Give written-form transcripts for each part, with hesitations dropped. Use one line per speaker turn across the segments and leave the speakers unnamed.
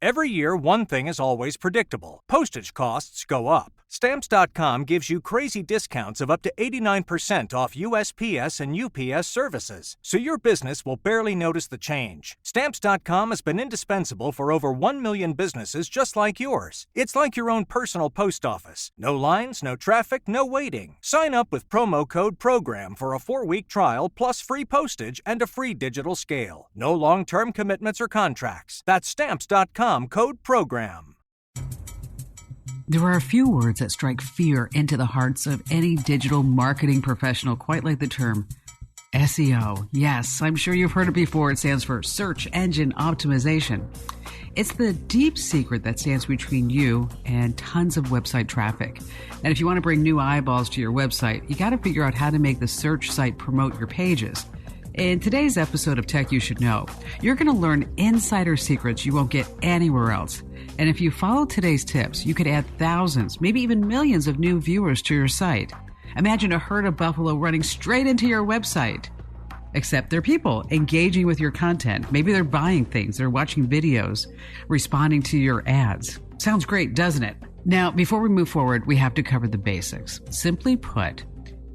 Every year, one thing is always predictable. Postage costs go up. Stamps.com gives you crazy discounts of up to 89% off USPS and UPS services, so your business will barely notice the change. Stamps.com has been indispensable for over 1 million businesses just like yours. It's like your own personal post office. No lines, no traffic, no waiting. Sign up with promo code PROGRAM for a 4-week trial plus free postage and a free digital scale. No long-term commitments or contracts. That's Stamps.com, code PROGRAM.
There are a few words that strike fear into the hearts of any digital marketing professional, quite like the term SEO. Yes, I'm sure you've heard it before. It stands for Search Engine Optimization. It's the deep secret that stands between you and tons of website traffic. And if you want to bring new eyeballs to your website, you got to figure out how to make the search site promote your pages. In today's episode of Tech You Should Know, you're going to learn insider secrets you won't get anywhere else. And if you follow today's tips, you could add thousands, maybe even millions of new viewers to your site. Imagine a herd of buffalo running straight into your website. Except they're people engaging with your content. Maybe they're buying things, they're watching videos, responding to your ads. Sounds great, doesn't it? Now, before we move forward, we have to cover the basics. Simply put,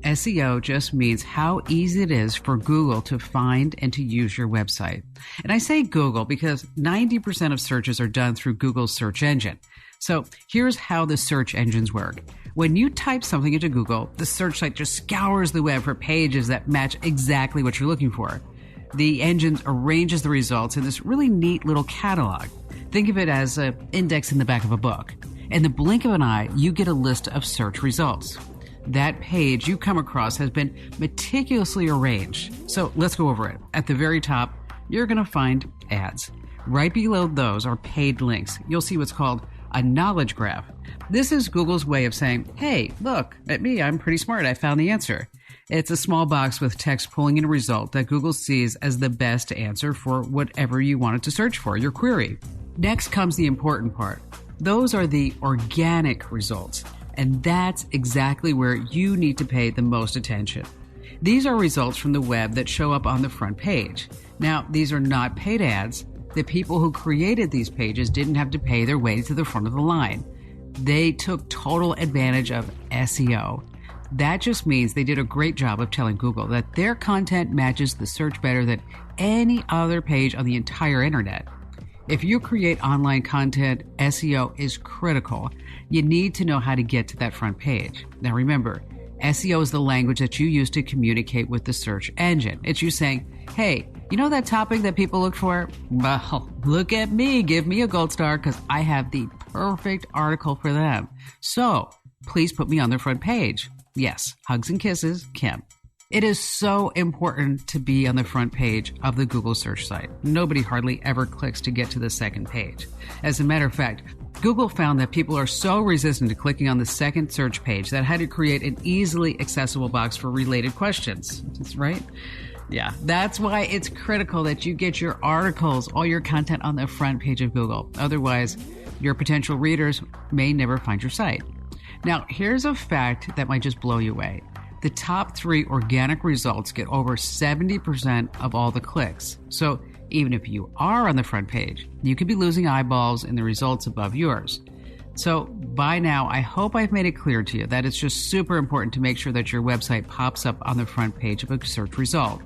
SEO just means how easy it is for Google to find and to use your website. And I say Google because 90% of searches are done through Google's search engine. So here's how the search engines work. When you type something into Google, the search site just scours the web for pages that match exactly what you're looking for. The engine arranges the results in this really neat little catalog. Think of it as an index in the back of a book. In the blink of an eye, you get a list of search results. That page you come across has been meticulously arranged. So let's go over it. At the very top, you're going to find ads. Right below those are paid links. You'll see what's called a knowledge graph. This is Google's way of saying, hey, look at me, I'm pretty smart, I found the answer. It's a small box with text pulling in a result that Google sees as the best answer for whatever you wanted to search for, your query. Next comes the important part. Those are the organic results. And that's exactly where you need to pay the most attention. These are results from the web that show up on the front page. Now, these are not paid ads. The people who created these pages didn't have to pay their way to the front of the line. They took total advantage of SEO. That just means they did a great job of telling Google that their content matches the search better than any other page on the entire internet. If you create online content, SEO is critical. You need to know how to get to that front page. Now remember, SEO is the language that you use to communicate with the search engine. It's you saying, hey, you know that topic that people look for? Well, look at me. Give me a gold star because I have the perfect article for them. So please put me on the front page. Yes, hugs and kisses, Kim. It is so important to be on the front page of the Google search site. Nobody hardly ever clicks to get to the second page. As a matter of fact, Google found that people are so resistant to clicking on the second search page that had to create an easily accessible box for related questions. That's right. Yeah, that's why it's critical that you get your articles, all your content on the front page of Google. Otherwise, your potential readers may never find your site. Now, here's a fact that might just blow you away. The top 3 organic results get over 70% of all the clicks. So even if you are on the front page, you could be losing eyeballs in the results above yours. So by now, I hope I've made it clear to you that it's just super important to make sure that your website pops up on the front page of a search result.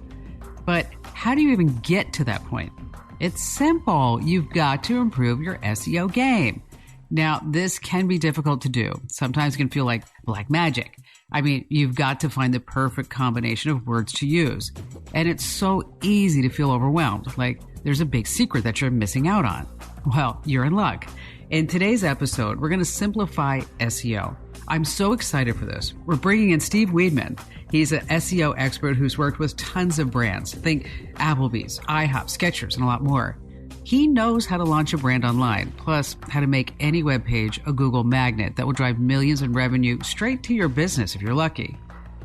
But how do you even get to that point? It's simple. You've got to improve your SEO game. Now, this can be difficult to do. Sometimes it can feel like black magic. I mean, you've got to find the perfect combination of words to use. And it's so easy to feel overwhelmed, like there's a big secret that you're missing out on. Well, you're in luck. In today's episode, we're going to simplify SEO. I'm so excited for this. We're bringing in Steve Weedman. He's an SEO expert who's worked with tons of brands. Think Applebee's, IHOP, Skechers, and a lot more. He knows how to launch a brand online, plus how to make any web page a Google magnet that will drive millions in revenue straight to your business if you're lucky.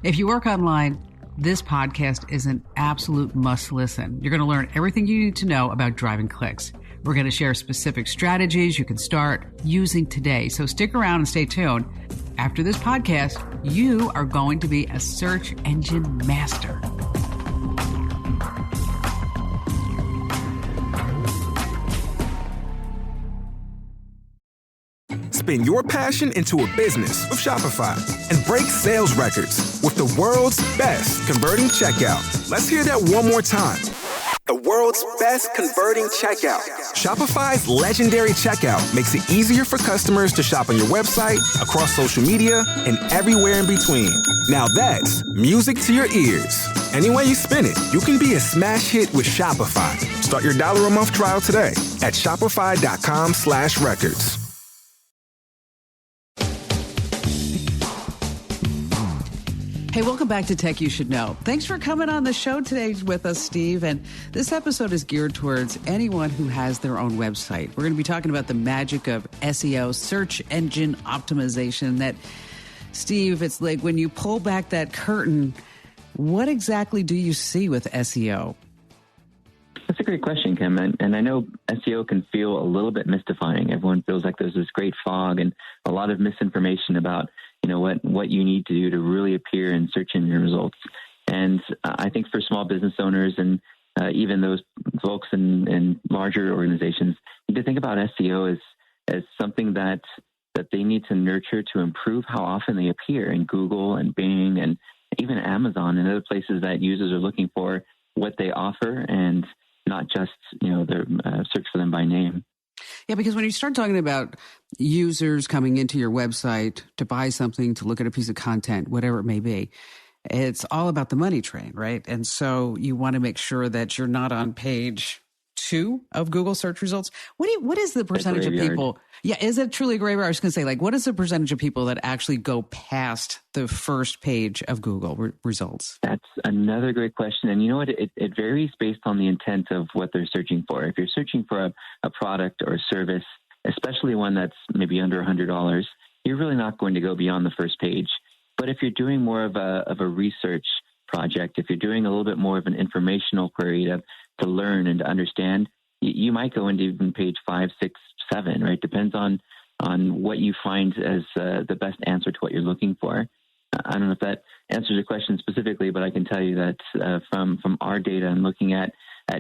If you work online, this podcast is an absolute must listen. You're going to learn everything you need to know about driving clicks. We're going to share specific strategies you can start using today. So stick around and stay tuned. After this podcast, you are going to be a search engine master.
Spin your passion into a business with Shopify and break sales records with the world's best converting checkout. Let's hear that one more time. The world's best converting checkout. Shopify's legendary checkout makes it easier for customers to shop on your website, across social media, and everywhere in between. Now that's music to your ears. Any way you spin it, you can be a smash hit with Shopify. Start your $1 a month trial today at shopify.com/records.
Hey, welcome back to Tech You Should Know. Thanks for coming on the show today with us, Steve. And this episode is geared towards anyone who has their own website. We're going to be talking about the magic of SEO, search engine optimization. That, Steve, it's like when you pull back that curtain, what exactly do you see with SEO?
That's a great question, Kim. And I know SEO can feel a little bit mystifying. Everyone feels like there's this great fog and a lot of misinformation about, what you need to do to really appear in search engine results. And I think for small business owners and even those folks in larger organizations, you need to think about SEO as something that they need to nurture to improve how often they appear in Google and Bing and even Amazon and other places that users are looking for what they offer and not just, their search for them by name.
Yeah, because when you start talking about users coming into your website to buy something, to look at a piece of content, whatever it may be, it's all about the money train, right? And so you want to make sure that you're not on page 2 of Google search results. What is the percentage of people? Yeah, is it truly a graveyard? I was going to say, what is the percentage of people that actually go past the first page of Google results?
That's another great question. And you know what? It varies based on the intent of what they're searching for. If you're searching for a product or a service, especially one that's maybe under $100, you're really not going to go beyond the first page. But if you're doing more of a research project, if you're doing a little bit more of an informational query to learn and to understand, you might go into even page 5, 6, 7, right? Depends on what you find as the best answer to what you're looking for. I don't know if that answers your question specifically, but I can tell you that from our data and looking at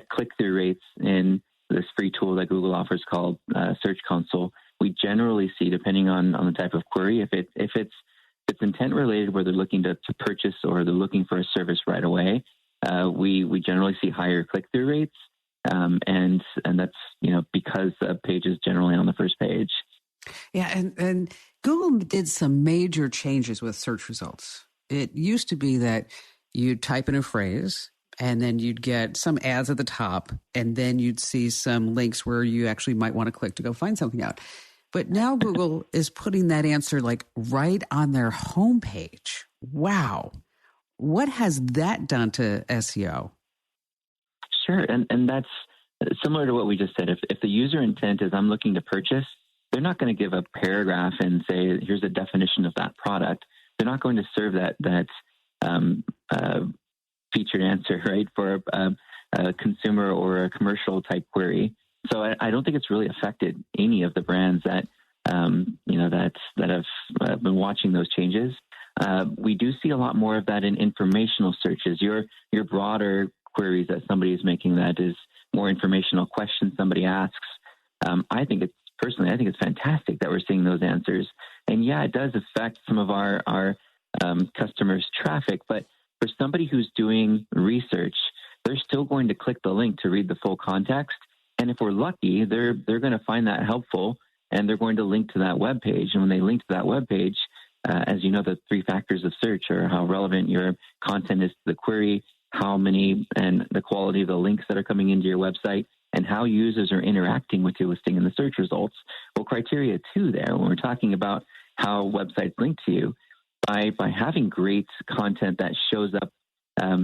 click-through rates in this free tool that Google offers called Search Console, we generally see, depending on the type of query, if it's intent related where they're looking to purchase or they're looking for a service right away, we generally see higher click-through rates. And that's, because the page is generally on the first page.
Yeah. And Google did some major changes with search results. It used to be that you'd type in a phrase and then you'd get some ads at the top and then you'd see some links where you actually might want to click to go find something out. But now Google is putting that answer right on their homepage. Wow. What has that done to SEO?
Sure. And that's similar to what we just said. If the user intent is I'm looking to purchase, they're not going to give a paragraph and say, here's a definition of that product. They're not going to serve that featured answer, right, for a consumer or a commercial type query. So I don't think it's really affected any of the brands that have been watching those changes. We do see a lot more of that in informational searches. Your broader queries that somebody is making that is more informational questions somebody asks. I think it's fantastic that we're seeing those answers. And yeah, it does affect some of our customers' traffic, but for somebody who's doing research, they're still going to click the link to read the full context. And if we're lucky, they're going to find that helpful and they're going to link to that web page. And when they link to that web page, as you know, the 3 factors of search are how relevant your content is to the query, how many and the quality of the links that are coming into your website, and how users are interacting with your listing in the search results. Well, criteria 2 there, when we're talking about how websites link to you, by having great content that shows up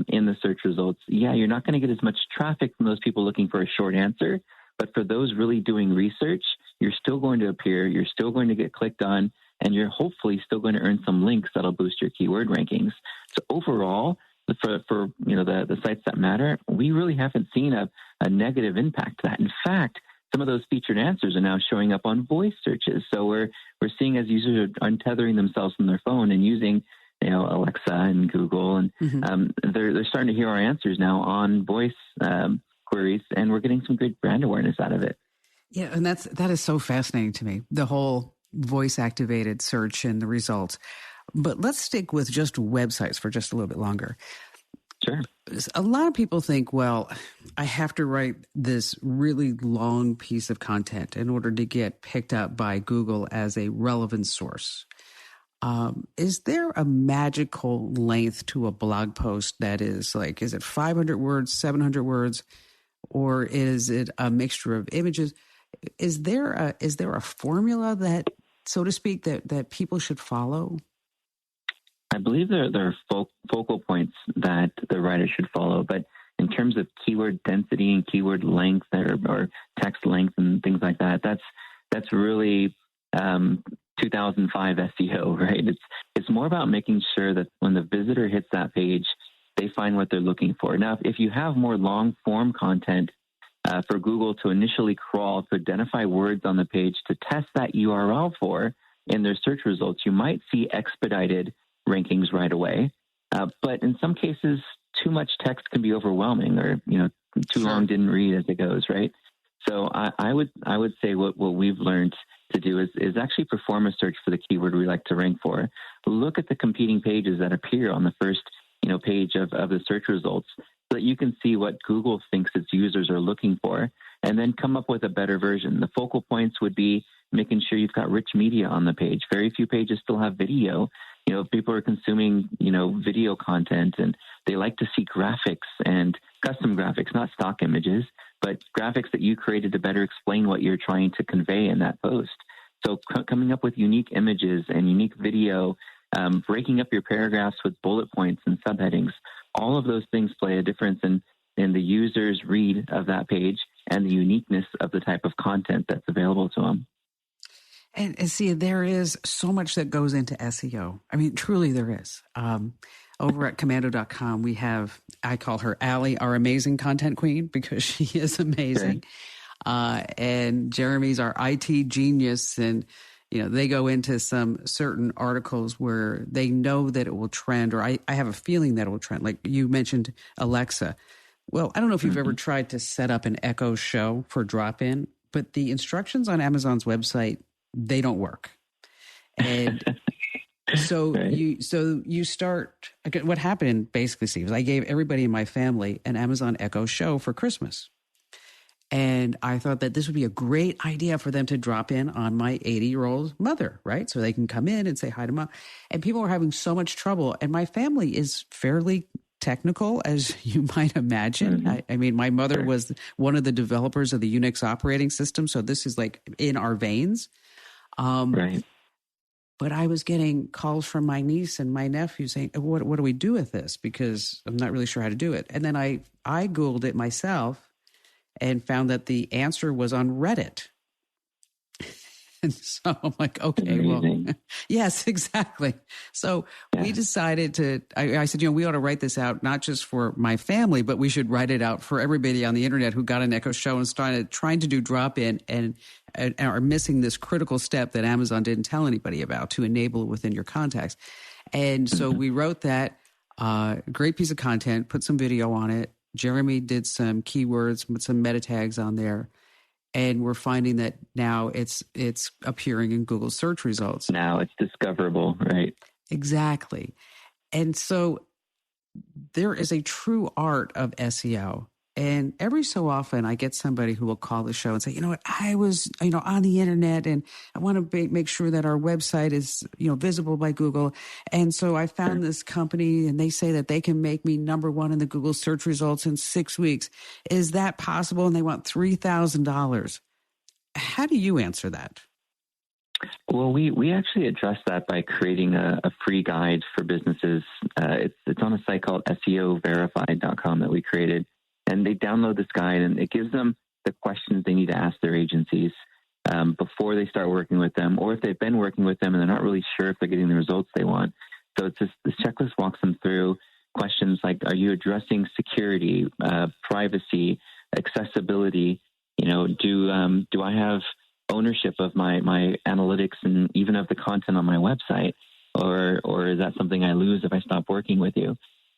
in the search results, you're not going to get as much traffic from those people looking for a short answer. But for those really doing research, you're still going to appear, you're still going to get clicked on, and you're hopefully still going to earn some links that'll boost your keyword rankings. So overall, for the sites that matter, we really haven't seen a negative impact to that. In fact, some of those featured answers are now showing up on voice searches. So we're seeing as users are untethering themselves from their phone and using Alexa and Google, and they're starting to hear our answers now on voice queries, and we're getting some good brand awareness out of it.
Yeah, and that is so fascinating to me. The whole voice-activated search and the results. But let's stick with just websites for just a little bit longer.
Sure.
A lot of people think, well, I have to write this really long piece of content in order to get picked up by Google as a relevant source. Is there a magical length to a blog post that is like, is it 500 words, 700 words, or is it a mixture of images? Is there a formula that, so to speak, that people should follow?
I believe there are focal points that the writer should follow, but in terms of keyword density and keyword length or text length and things like that, that's really 2005 SEO, right? It's more about making sure that when the visitor hits that page, they find what they're looking for. Now, if you have more long form content for Google to initially crawl to identify words on the page to test that URL for in their search results, you might see expedited rankings right away. But in some cases, too much text can be overwhelming, or too long didn't read as it goes, right? So I would say what we've learned to do is actually perform a search for the keyword we like to rank for. Look at the competing pages that appear on the first page of the search results, so that you can see what Google thinks its users are looking for, and then come up with a better version. The focal points would be making sure you've got rich media on the page. Very few pages still have video. People are consuming, video content, and they like to see graphics and custom graphics, not stock images, but graphics that you created to better explain what you're trying to convey in that post. So coming up with unique images and unique video, breaking up your paragraphs with bullet points and subheadings, all of those things play a difference in the user's read of that page and the uniqueness of the type of content that's available to them.
And see, there is so much that goes into SEO. I mean, truly there is. Over at commando.com, we have, I call her Allie, our amazing content queen, because she is amazing. Sure. And Jeremy's our IT genius. And, they go into some certain articles where they know that it will trend, or I have a feeling that it will trend. Like you mentioned Alexa. Well, I don't know if you've ever tried to set up an Echo Show for drop-in, but the instructions on Amazon's website, they don't work. And so right. you start, what happened basically, Steve, is I gave everybody in my family an Amazon Echo Show for Christmas. And I thought that this would be a great idea for them to drop in on my 80-year-old mother, right? So they can come in and say hi to mom. And people were having so much trouble. And my family is fairly technical, as you might imagine. Mm-hmm. I mean, my mother was one of the developers of the Unix operating system. So this is like in our veins. Right. But I was getting calls from my niece and my nephew saying, what do we do with this? Because I'm not really sure how to do it. And then I Googled it myself and found that the answer was on Reddit. And so I'm like, okay, well, yes, exactly. So we decided I said, we ought to write this out, not just for my family, but we should write it out for everybody on the internet who got an Echo Show and started trying to do drop-in and are missing this critical step that Amazon didn't tell anybody about to enable it within your contacts. And so we wrote that great piece of content, put some video on it. Jeremy did some keywords, put some meta tags on there. And we're finding that now it's appearing in Google search results.
Now it's discoverable, right?
Exactly. And so there is a true art of SEO. And every so often I get somebody who will call the show and say, I was, on the internet and I want to make sure that our website is, visible by Google. And so I found this company and they say that they can make me number one in the Google search results in 6 weeks. Is that possible? And they want $3,000. How do you answer that?
Well, we actually address that by creating a free guide for businesses. It's on a site called SEOverified.com that we created. And they download this guide, and it gives them the questions they need to ask their agencies before they start working with them, or if they've been working with them and they're not really sure if they're getting the results they want. So it's this checklist walks them through questions like, are you addressing security, privacy, accessibility? Do I have ownership of my analytics and even of the content on my website, or is that something I lose if I stop working with you?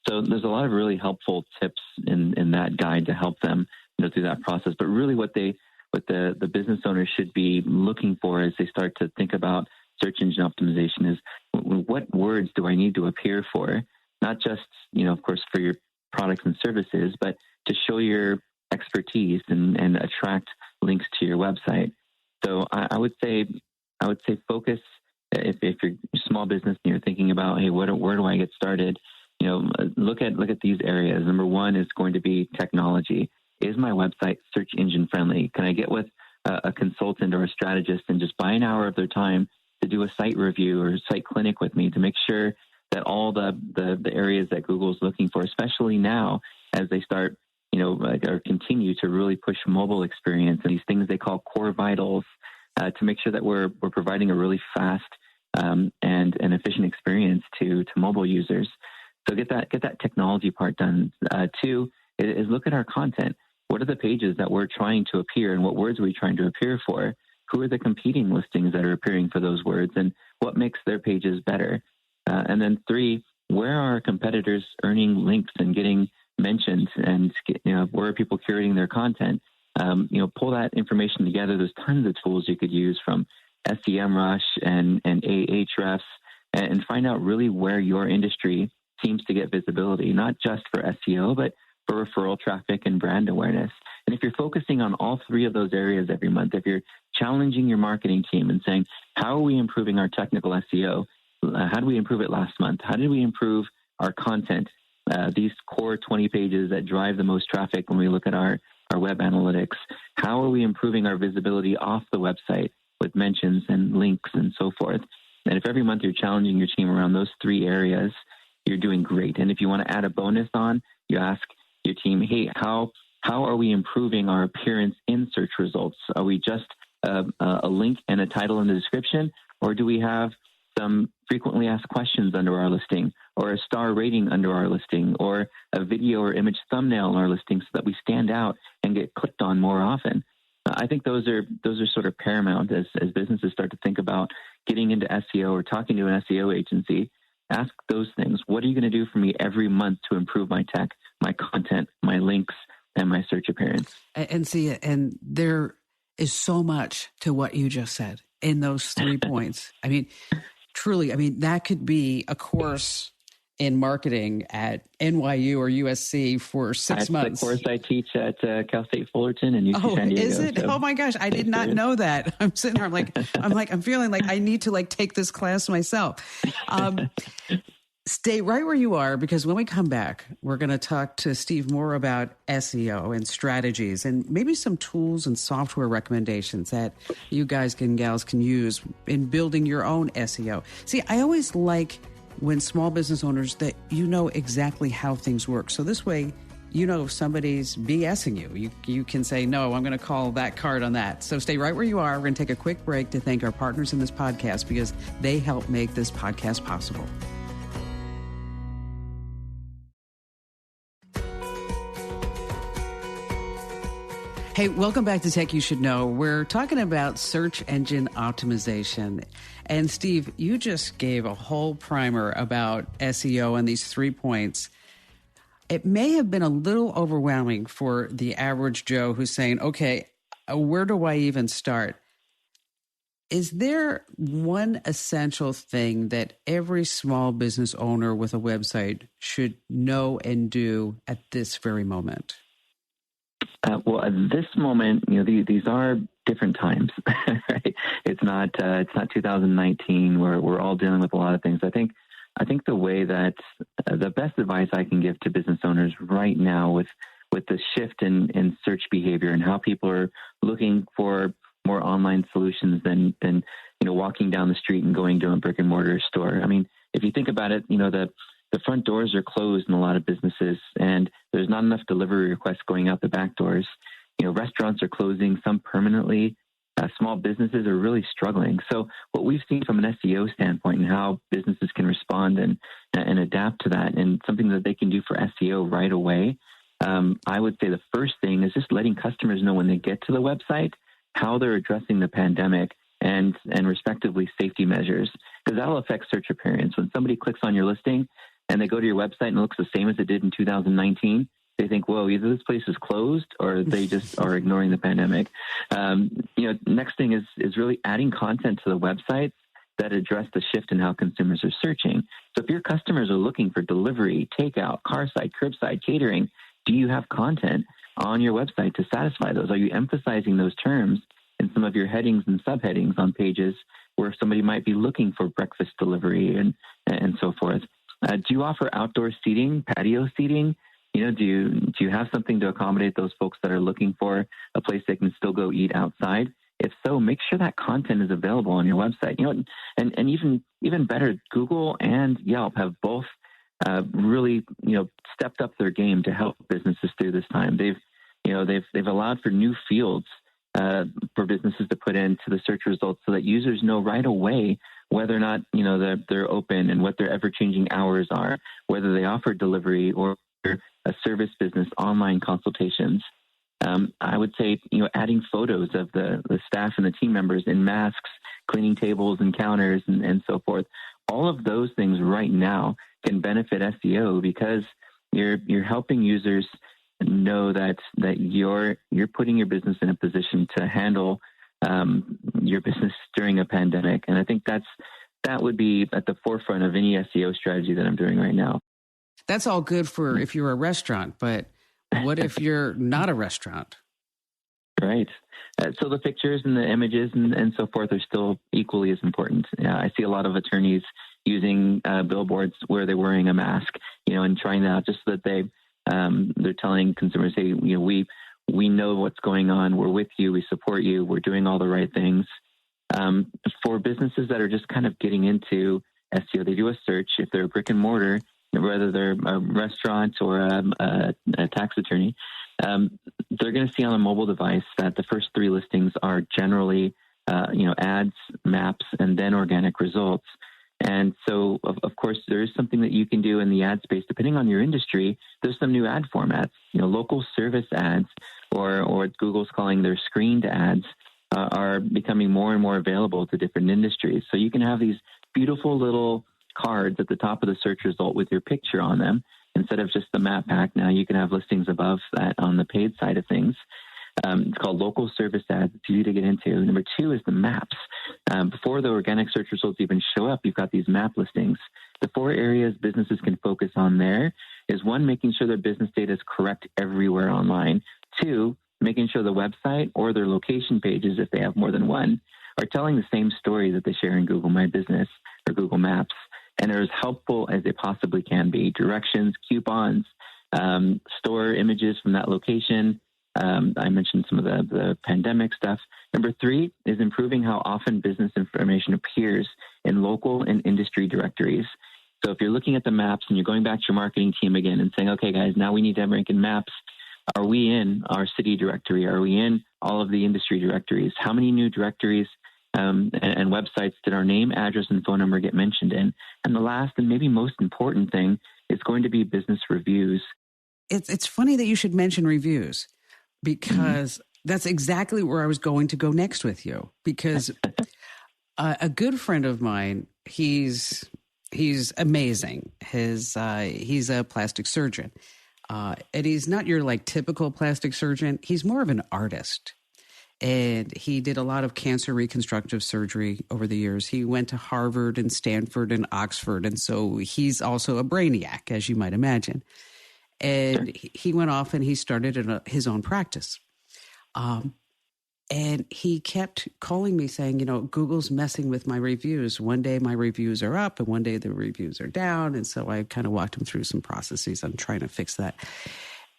So there's a lot of really helpful tips in that guide to help them through that process. But really what they what the business owners should be looking for as they start to think about search engine optimization is what words do I need to appear for? Not just, of course, for your products and services, but to show your expertise and attract links to your website. So I would say focus. If you're a small business and you're thinking about, hey, where do I get started? Look at these areas. Number one is going to be technology. Is my website search engine friendly? Can I get with a consultant or a strategist and just buy an hour of their time to do a site review or site clinic with me to make sure that all the areas that Google's looking for, especially now as they start, or continue to really push mobile experience and these things they call core vitals, to make sure that we're providing a really fast and an efficient experience to mobile users. So get that technology part done. Two is look at our content. What are the pages that we're trying to appear, and what words are we trying to appear for? Who are the competing listings that are appearing for those words, and what makes their pages better? And then three, where are our competitors earning links and getting mentioned, and where are people curating their content? Pull that information together. There's tons of tools you could use from SEMrush and Ahrefs, and find out really where your industry seems to get visibility, not just for SEO, but for referral traffic and brand awareness. And if you're focusing on all three of those areas every month, if you're challenging your marketing team and saying, how are we improving our technical SEO? How did we improve it last month? How did we improve our content? These core 20 pages that drive the most traffic when we look at our web analytics. How are we improving our visibility off the website with mentions and links and so forth? And if every month you're challenging your team around those three areas, you're doing great. And if you want to add a bonus on, you ask your team, hey, how are we improving our appearance in search results? Are we just a link and a title in the description, or do we have some frequently asked questions under our listing, or a star rating under our listing, or a video or image thumbnail in our listing so that we stand out and get clicked on more often? I think those are sort of paramount as businesses start to think about getting into SEO or talking to an SEO agency. Ask those things. What are you going to do for me every month to improve my tech, my content, my links, and my search appearance?
And there is so much to what you just said in those 3 points. I mean, truly, that could be a course in marketing at NYU or USC for 6 months.
That's the course I teach at Cal State Fullerton and UC San Diego.
Is it?
So
oh my gosh, I did not know that. I'm sitting there, I'm feeling like I need to take this class myself. Stay right where you are, because when we come back, we're going to talk to Steve more about SEO and strategies and maybe some tools and software recommendations that you guys and gals can use in building your own SEO. See, I always like when small business owners that exactly how things work. So this way, if somebody's BSing you can say, no, I'm going to call that card on that. So stay right where you are. We're going to take a quick break to thank our partners in this podcast because they help make this podcast possible. Hey, welcome back to Tech You Should Know. We're talking about search engine optimization. And Steve, you just gave a whole primer about SEO and these 3 points. It may have been a little overwhelming for the average Joe who's saying, okay, where do I even start? Is there one essential thing that every small business owner with a website should know and do at this very moment?
Well, at this moment, these are different times, right? It's not 2019 where we're all dealing with a lot of things. I think the way that the best advice I can give to business owners right now with the shift in search behavior and how people are looking for more online solutions than walking down the street and going to a brick and mortar store. I mean, if you think about it, the front doors are closed in a lot of businesses, and there's not enough delivery requests going out the back doors. Restaurants are closing, some permanently. Small businesses are really struggling. So what we've seen from an SEO standpoint and how businesses can respond and adapt to that, and something that they can do for SEO right away, I would say the first thing is just letting customers know when they get to the website how they're addressing the pandemic and respectively safety measures, because that'll affect search appearance. When somebody clicks on your listing and they go to your website and it looks the same as it did in 2019, they think, whoa, either this place is closed or they just are ignoring the pandemic. Next thing is really adding content to the website that address the shift in how consumers are searching. So if your customers are looking for delivery, takeout, carside, curbside, catering, do you have content on your website to satisfy those? Are you emphasizing those terms in some of your headings and subheadings on pages where somebody might be looking for breakfast delivery and so forth? Do you offer outdoor seating, patio seating? Do you have something to accommodate those folks that are looking for a place they can still go eat outside? If so, make sure that content is available on your website. And even better, Google and Yelp have both really stepped up their game to help businesses through this time. They've allowed for new fields for businesses to put into the search results so that users know right away whether or not they're open and what their ever-changing hours are, whether they offer delivery or a service business, online consultations. I would say, adding photos of the staff and the team members in masks, cleaning tables and counters and so forth. All of those things right now can benefit SEO because you're helping users know that you're putting your business in a position to handle your business during a pandemic. And I think that would be at the forefront of any SEO strategy that I'm doing right now.
That's all good for if you're a restaurant, but what if you're not a restaurant?
Right. So the pictures and the images and so forth are still equally as important. I see a lot of attorneys using billboards where they're wearing a mask, and trying that out just so that they're telling consumers, hey, we know what's going on. We're with you. We support you. We're doing all the right things. For businesses that are just kind of getting into SEO, they do a search. If they're a brick and mortar, whether they're a restaurant or a tax attorney, they're going to see on a mobile device that the first three listings are generally, ads, maps, and then organic results. And so, of course, there is something that you can do in the ad space. Depending on your industry, there's some new ad formats. Local service ads, or what Google's calling their screened ads, are becoming more and more available to different industries. So you can have these beautiful little cards at the top of the search result with your picture on them. Instead of just the map pack, now you can have listings above that on the paid side of things. It's called local service ads. It's easy to get into. Number two is the maps. Before the organic search results even show up, you've got these map listings. The 4 areas businesses can focus on there is 1, making sure their business data is correct everywhere online. 2, making sure the website or their location pages, if they have more than one, are telling the same story that they share in Google My Business or Google Maps, and are as helpful as they possibly can be. Directions, coupons, store images from that location. I mentioned some of the pandemic stuff. Number 3 is improving how often business information appears in local and industry directories. So if you're looking at the maps and you're going back to your marketing team again and saying, okay, guys, now we need to rank in maps. Are we in our city directory? Are we in all of the industry directories? How many new directories and websites did our name, address, and phone number get mentioned in? And the last and maybe most important thing is going to be business reviews.
It's funny that you should mention reviews, because that's exactly where I was going to go next with you. Because a good friend of mine, he's amazing. He's a plastic surgeon. And he's not your typical plastic surgeon. He's more of an artist. And he did a lot of cancer reconstructive surgery over the years. He went to Harvard and Stanford and Oxford. And so he's also a brainiac, as you might imagine. And he went off and he started his own practice. And he kept calling me saying, Google's messing with my reviews. One day my reviews are up and one day the reviews are down. And so I kind of walked him through some processes on trying to fix that.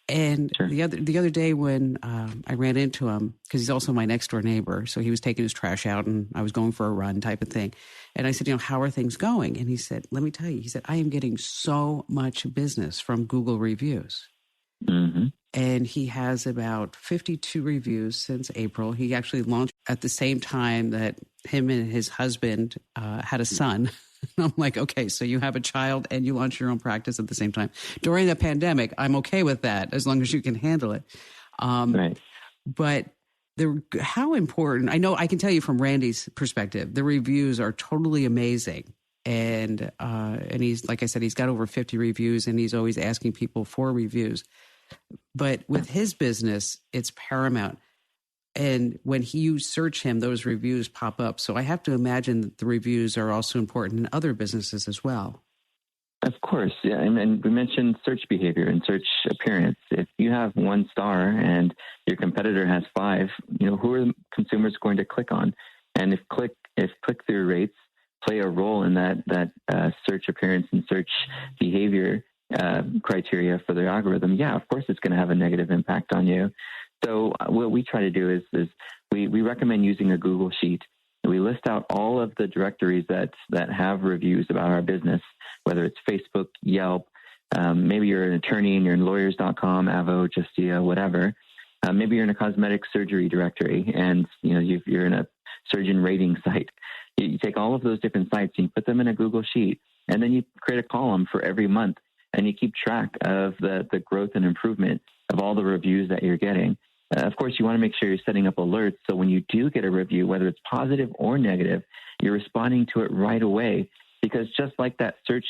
And the other day when I ran into him, because he's also my next door neighbor, so he was taking his trash out and I was going for a run type of thing. And I said, how are things going? And he said, let me tell you, he said, I am getting so much business from Google reviews. Mm-hmm. And he has about 52 reviews since April. He actually launched at the same time that him and his husband had a son. And I'm like, okay, so you have a child and you launch your own practice at the same time. During the pandemic, I'm okay with that as long as you can handle it.
Right.
But how important, I know I can tell you from Randy's perspective, the reviews are totally amazing. And he's, like I said, he's got over 50 reviews and he's always asking people for reviews. But with his business, it's paramount. And when you search him, those reviews pop up. So I have to imagine that the reviews are also important in other businesses as well.
Of course. Yeah. And we mentioned search behavior and search appearance. If you have 1 star and your competitor has 5, who are consumers going to click on? And if click-through rates play a role in that search appearance and search behavior criteria for the algorithm, yeah, of course it's going to have a negative impact on you. So what we try to do is we recommend using a Google Sheet. We list out all of the directories that have reviews about our business, whether it's Facebook, Yelp, maybe you're an attorney and you're in lawyers.com, Avvo, Justia, whatever. Maybe you're in a cosmetic surgery directory and you're in a surgeon rating site. You take all of those different sites and you put them in a Google Sheet, and then you create a column for every month, and you keep track of the growth and improvement of all the reviews that you're getting. Of course, you want to make sure you're setting up alerts so when you do get a review, whether it's positive or negative, you're responding to it right away. Because just like that search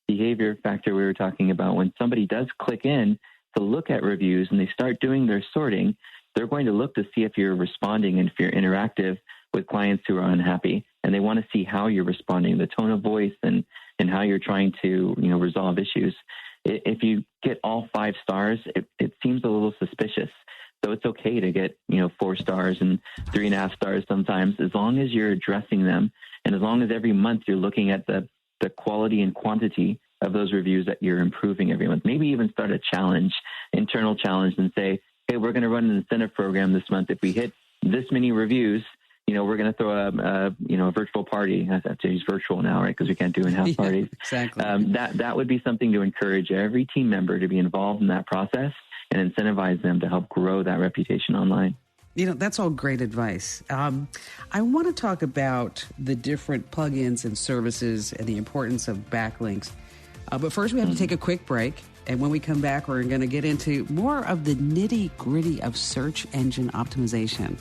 behavior factor we were talking about, when somebody does click in to look at reviews and they start doing their sorting, they're going to look to see if you're responding and if you're interactive with clients who are unhappy. And they want to see how you're responding, the tone of voice and how you're trying to resolve issues. If you get all 5 stars, it seems a little suspicious. So it's okay to get 4 stars and 3.5 stars sometimes, as long as you're addressing them, and as long as every month you're looking at the quality and quantity of those reviews that you're improving every month. Maybe even start a challenge, internal challenge, and say, hey, we're going to run an incentive program this month. If we hit this many reviews, we're going to throw a virtual party. I have to use virtual now, right? Because we can't do in-house parties.
Exactly.
That would be something to encourage every team member to be involved in that process and incentivize them to help grow that reputation online.
That's all great advice. I want to talk about the different plugins and services and the importance of backlinks. But first, we have to take a quick break. And when we come back, we're going to get into more of the nitty-gritty of search engine optimization.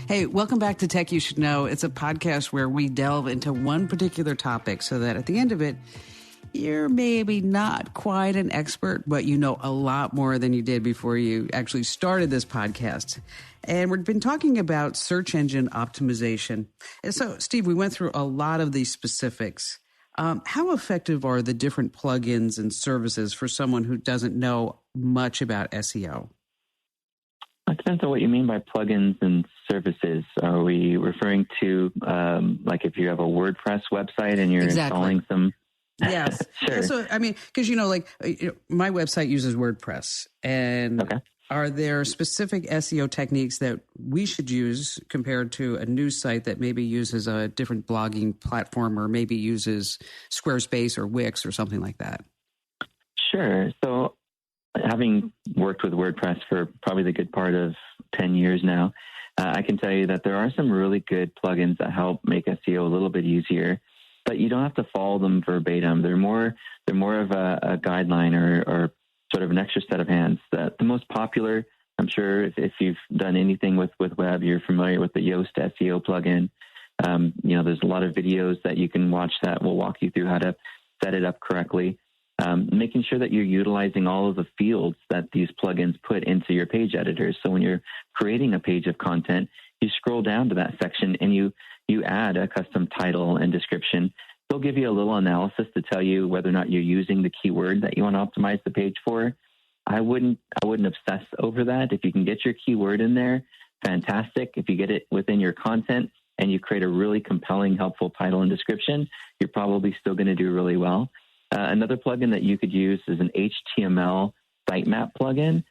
Hey, welcome back to Tech You Should Know. It's a podcast where we delve into one particular topic so that at the end of it, you're maybe not quite an expert, but you know a lot more than you did before you actually started this podcast. And we've been talking about search engine optimization. And so, Steve, we went through a lot of these specifics. How effective are the different plugins and services for someone who doesn't know much about SEO?
It depends on what you mean by plugins and services. Are we referring to, like if you have a WordPress website and you're installing some?
Yes.
Sure.
So, because, my website uses WordPress. And are there specific SEO techniques that we should use compared to a news site that maybe uses a different blogging platform or maybe uses Squarespace or Wix or something like that? Sure.
So, having worked with WordPress for probably the good part of 10 years now, I can tell you that there are some really good plugins that help make SEO a little bit easier, but you don't have to follow them verbatim. They're more of a guideline or sort of an extra set of hands. The most popular, I'm sure if you've done anything with web, you're familiar with the Yoast SEO plugin. There's a lot of videos that you can watch that will walk you through how to set it up correctly. Making sure that you're utilizing all of the fields that these plugins put into your page editors. So when you're creating a page of content, you scroll down to that section and you add a custom title and description. They'll give you a little analysis to tell you whether or not you're using the keyword that you want to optimize the page for. I wouldn't obsess over that. If you can get your keyword in there, fantastic. If you get it within your content and you create a really compelling, helpful title and description, you're probably still going to do really well. Another plugin that you could use is an HTML sitemap plugin,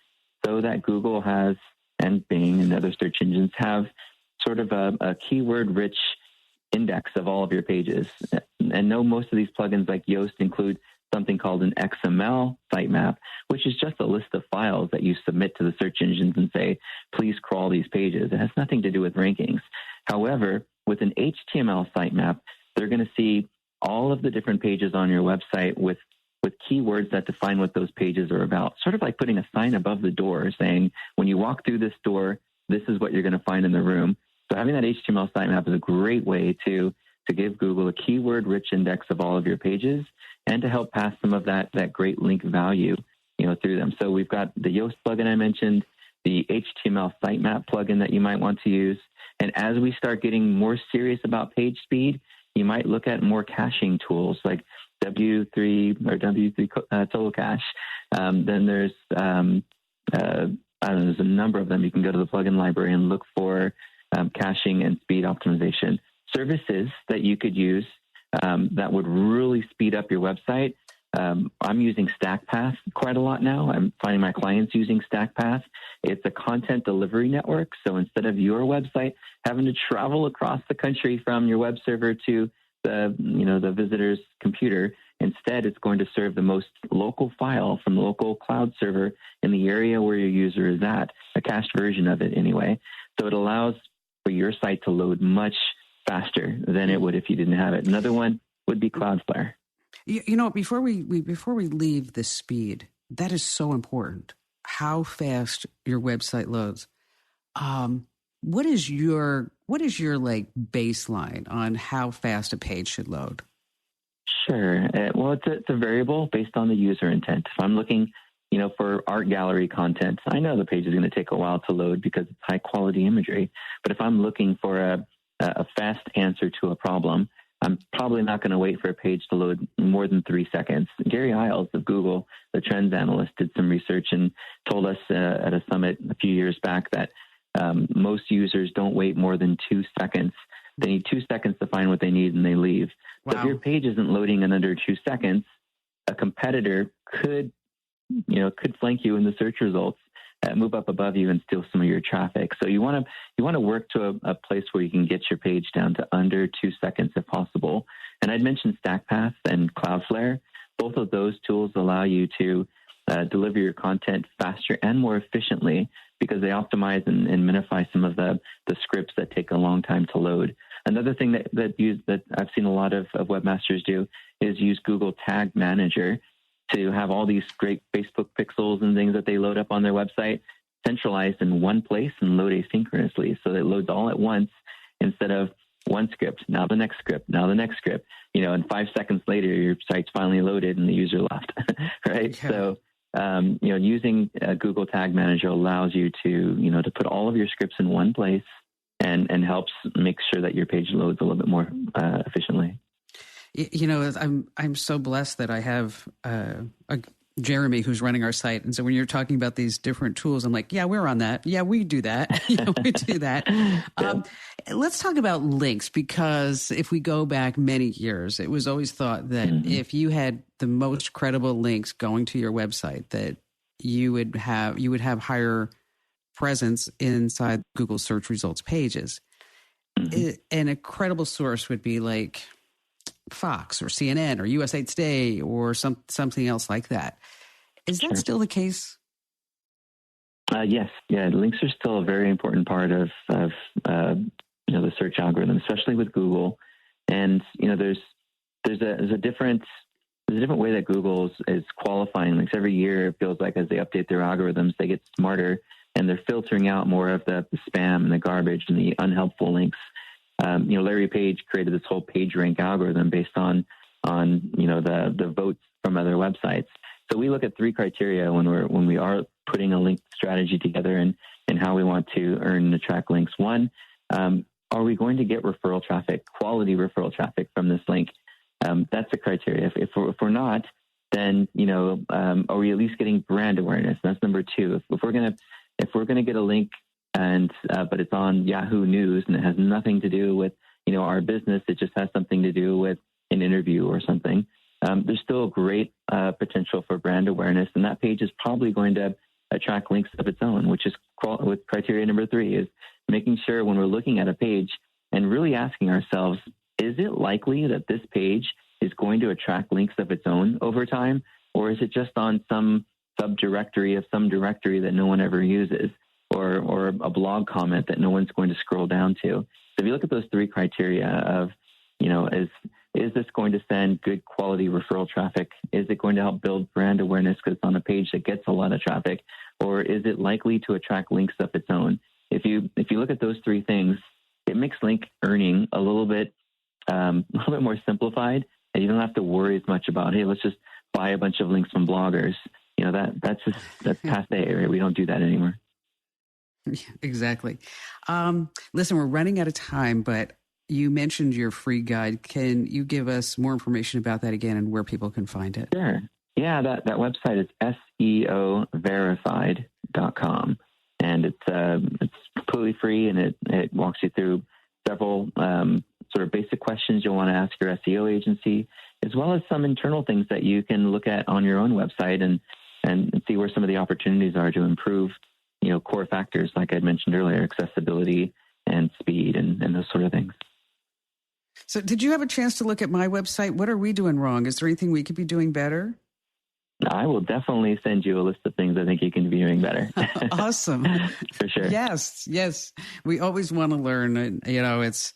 so that Google has, and Bing and other search engines have sort of a keyword-rich index of all of your pages. And most of these plugins like Yoast include something called an XML sitemap, which is just a list of files that you submit to the search engines and say, please crawl these pages. It has nothing to do with rankings. However, with an HTML sitemap, they're going to see all of the different pages on your website with keywords that define what those pages are about, sort of like putting a sign above the door saying, when you walk through this door, this is what you're going to find in the room. So having that HTML sitemap is a great way to give Google a keyword-rich index of all of your pages and to help pass some of that great link value, through them. So we've got the Yoast plugin I mentioned, the HTML sitemap plugin that you might want to use. And as we start getting more serious about page speed, you might look at more caching tools like W3 Total Cache. Then there's, there's a number of them. You can go to the plugin library and look for caching and speed optimization. Services that you could use that would really speed up your website. I'm using StackPath quite a lot now. I'm finding my clients using StackPath. It's a content delivery network. So instead of your website having to travel across the country from your web server to the visitor's computer, instead it's going to serve the most local file from the local cloud server in the area where your user is at, a cached version of it anyway. So it allows for your site to load much faster than it would if you didn't have it. Another one would be Cloudflare.
Before we leave the speed, that is so important. How fast your website loads. What is your like baseline on how fast a page should load?
Sure. Well, it's a variable based on the user intent. If I'm looking, for art gallery content, I know the page is going to take a while to load because it's high quality imagery. But if I'm looking for a fast answer to a problem, I'm probably not going to wait for a page to load more than 3 seconds. Gary Iles of Google, the trends analyst, did some research and told us at a summit a few years back that most users don't wait more than 2 seconds. They need 2 seconds to find what they need and they leave. Wow. So if your page isn't loading in under 2 seconds, a competitor could flank you in the search results, move up above you and steal some of your traffic. So you want to work to a place where you can get your page down to under 2 seconds if possible. And I'd mentioned StackPath and Cloudflare. Both of those tools allow you to deliver your content faster and more efficiently because they optimize and minify some of the scripts that take a long time to load. Another thing that I've seen a lot of webmasters do is use Google Tag Manager to have all these great Facebook pixels and things that they load up on their website centralized in one place and load asynchronously. So it loads all at once instead of one script, now the next script, now the next script, and 5 seconds later, your site's finally loaded and the user left, right? Yeah. So, using Google Tag Manager allows you to put all of your scripts in one place and helps make sure that your page loads a little bit more efficiently.
I'm so blessed that I have Jeremy who's running our site. And so when you're talking about these different tools, I'm like, yeah, we're on that. Yeah, we do that. We do that. Yeah. Let's talk about links, because if we go back many years, it was always thought that if you had the most credible links going to your website, that you would have higher presence inside Google search results pages. And a credible source would be like Fox or CNN or USA Today or something else like that. Is that still the case?
Yes. Yeah. Links are still a very important part of the search algorithm, especially with Google. And, there's a different way that Google is qualifying links. Every year, it feels like as they update their algorithms, they get smarter and they're filtering out more of the spam and the garbage and the unhelpful links. Larry Page created this whole page rank algorithm based on the votes from other websites. So we look at 3 criteria when we are putting a link strategy together and how we want to earn and attract links. One, are we going to get referral traffic, quality referral traffic from this link? That's a criteria. If we're not, then are we at least getting brand awareness? That's number 2. If we're gonna get a link and but it's on Yahoo News and it has nothing to do with our business, it just has something to do with an interview or something, there's still great potential for brand awareness, and that page is probably going to attract links of its own, which is with criteria number 3, is making sure when we're looking at a page and really asking ourselves, is it likely that this page is going to attract links of its own over time, or is it just on some subdirectory of some directory that no one ever uses, or a blog comment that no one's going to scroll down to? So if you look at those 3 criteria of, is this going to send good quality referral traffic? Is it going to help build brand awareness because it's on a page that gets a lot of traffic? Or is it likely to attract links of its own? If you look at those 3 things, makes link earning a little bit more simplified, and you don't have to worry as much about, hey, let's just buy a bunch of links from bloggers. That's past day, right? We don't do that anymore.
Yeah, exactly. Listen, we're running out of time, but you mentioned your free guide. Can you give us more information about that again and where people can find it?
Sure. Yeah, that website is SEOverified.com, and it's completely free, and it walks you through several sort of basic questions you'll want to ask your SEO agency, as well as some internal things that you can look at on your own website and see where some of the opportunities are to improve, core factors like I'd mentioned earlier, accessibility and speed and those sort of things.
So did you have a chance to look at my website? What are we doing wrong? Is there anything we could be doing better?
I will definitely send you a list of things I think you can be doing better.
Awesome.
For sure.
Yes. We always want to learn. It's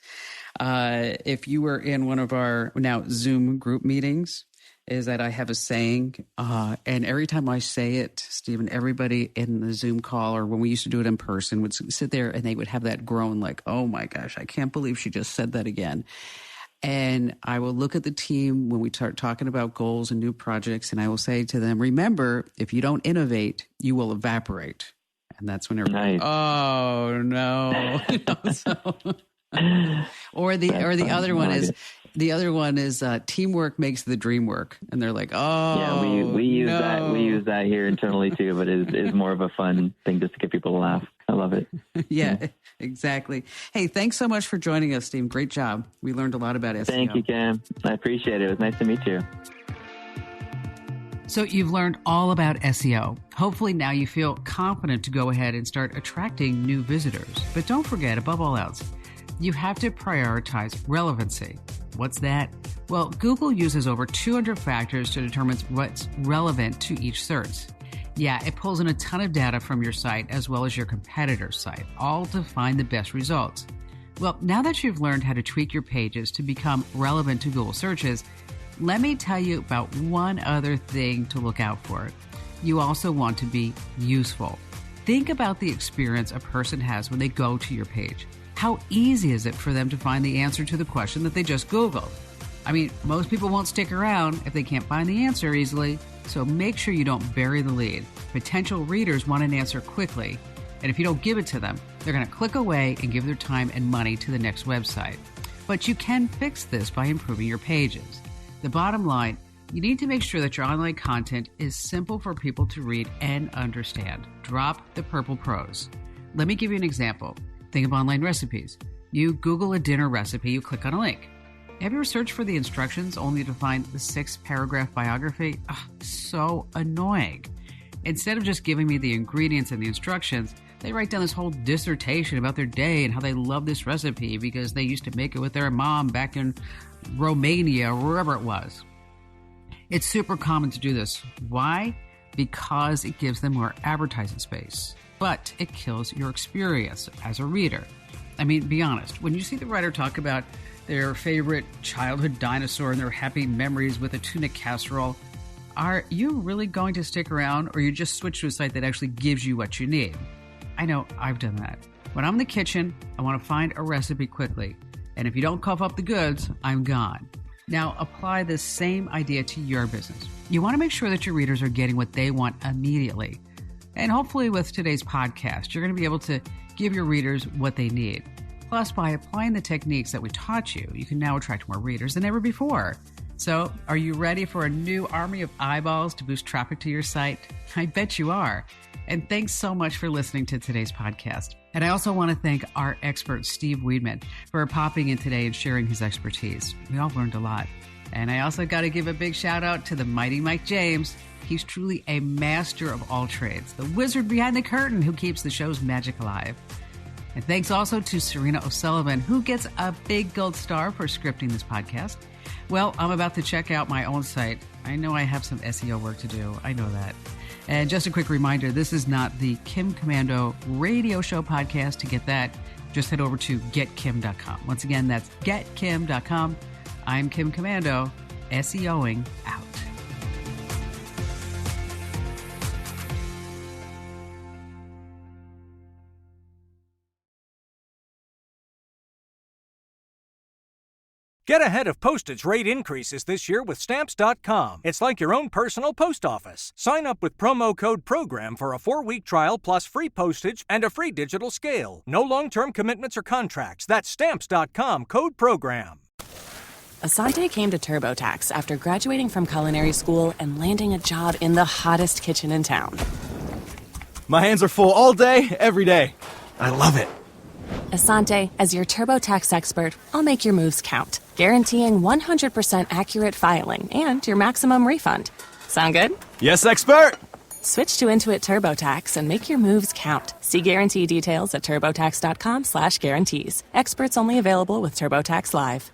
if you were in one of our now Zoom group meetings, is that I have a saying, and every time I say it, Stephen, everybody in the Zoom call, or when we used to do it in person, would sit there and they would have that groan like, oh my gosh, I can't believe she just said that again. And I will look at the team when we start talking about goals and new projects, and I will say to them, remember, if you don't innovate, you will evaporate. And that's when everybody,
nice.
Oh no. Or the other one is, teamwork makes the dream work. And they're like, oh,
yeah, we use that. We use that here internally too, but it is more of a fun thing just to get people to laugh. I love it.
Yeah, exactly. Hey, thanks so much for joining us, Steve. Great job. We learned a lot about SEO.
Thank you, Cam. I appreciate it. It was nice to meet you.
So you've learned all about SEO. Hopefully now you feel confident to go ahead and start attracting new visitors. But don't forget, above all else, you have to prioritize relevancy. What's that? Well, Google uses over 200 factors to determine what's relevant to each search. Yeah, it pulls in a ton of data from your site as well as your competitor's site, all to find the best results. Well, now that you've learned how to tweak your pages to become relevant to Google searches, let me tell you about one other thing to look out for. You also want to be useful. Think about the experience a person has when they go to your page. How easy is it for them to find the answer to the question that they just Googled? I mean, most people won't stick around if they can't find the answer easily, so make sure you don't bury the lead. Potential readers want an answer quickly, and if you don't give it to them, they're going to click away and give their time and money to the next website. But you can fix this by improving your pages. The bottom line, you need to make sure that your online content is simple for people to read and understand. Drop the purple prose. Let me give you an example. Think of online recipes. You Google a dinner recipe, you click on a link. Have you ever searched for the instructions only to find the 6-paragraph biography? So annoying. Instead of just giving me the ingredients and the instructions, they write down this whole dissertation about their day and how they love this recipe because they used to make it with their mom back in Romania, or wherever it was. It's super common to do this. Why? Because it gives them more advertising space, but it kills your experience as a reader. I mean, be honest, when you see the writer talk about their favorite childhood dinosaur and their happy memories with a tuna casserole, are you really going to stick around, or you just switch to a site that actually gives you what you need? I know I've done that. When I'm in the kitchen, I want to find a recipe quickly. And if you don't cough up the goods, I'm gone. Now, apply this same idea to your business. You want to make sure that your readers are getting what they want immediately. And hopefully with today's podcast, you're going to be able to give your readers what they need. Plus, by applying the techniques that we taught you, you can now attract more readers than ever before. So, are you ready for a new army of eyeballs to boost traffic to your site? I bet you are. And thanks so much for listening to today's podcast. And I also want to thank our expert, Steve Weidman, for popping in today and sharing his expertise. We all learned a lot. And I also got to give a big shout out to the mighty Mike James. He's truly a master of all trades, the wizard behind the curtain who keeps the show's magic alive. And thanks also to Serena O'Sullivan, who gets a big gold star for scripting this podcast. Well, I'm about to check out my own site. I know I have some SEO work to do. I know that. And just a quick reminder, this is not the Kim Komando radio show podcast. To get that, just head over to getkim.com. Once again, that's getkim.com. I'm Kim Komando, SEOing out.
Get ahead of postage rate increases this year with Stamps.com. It's like your own personal post office. Sign up with promo code PROGRAM for a 4-week trial plus free postage and a free digital scale. No long-term commitments or contracts. That's Stamps.com, code PROGRAM.
Asante came to TurboTax after graduating from culinary school and landing a job in the hottest kitchen in town.
My hands are full all day, every day. I love it.
Asante, as your TurboTax expert, I'll make your moves count, guaranteeing 100% accurate filing and your maximum refund. Sound good?
Yes, expert!
Switch to Intuit TurboTax and make your moves count. See guarantee details at turbotax.com/guarantees. Experts only available with TurboTax Live.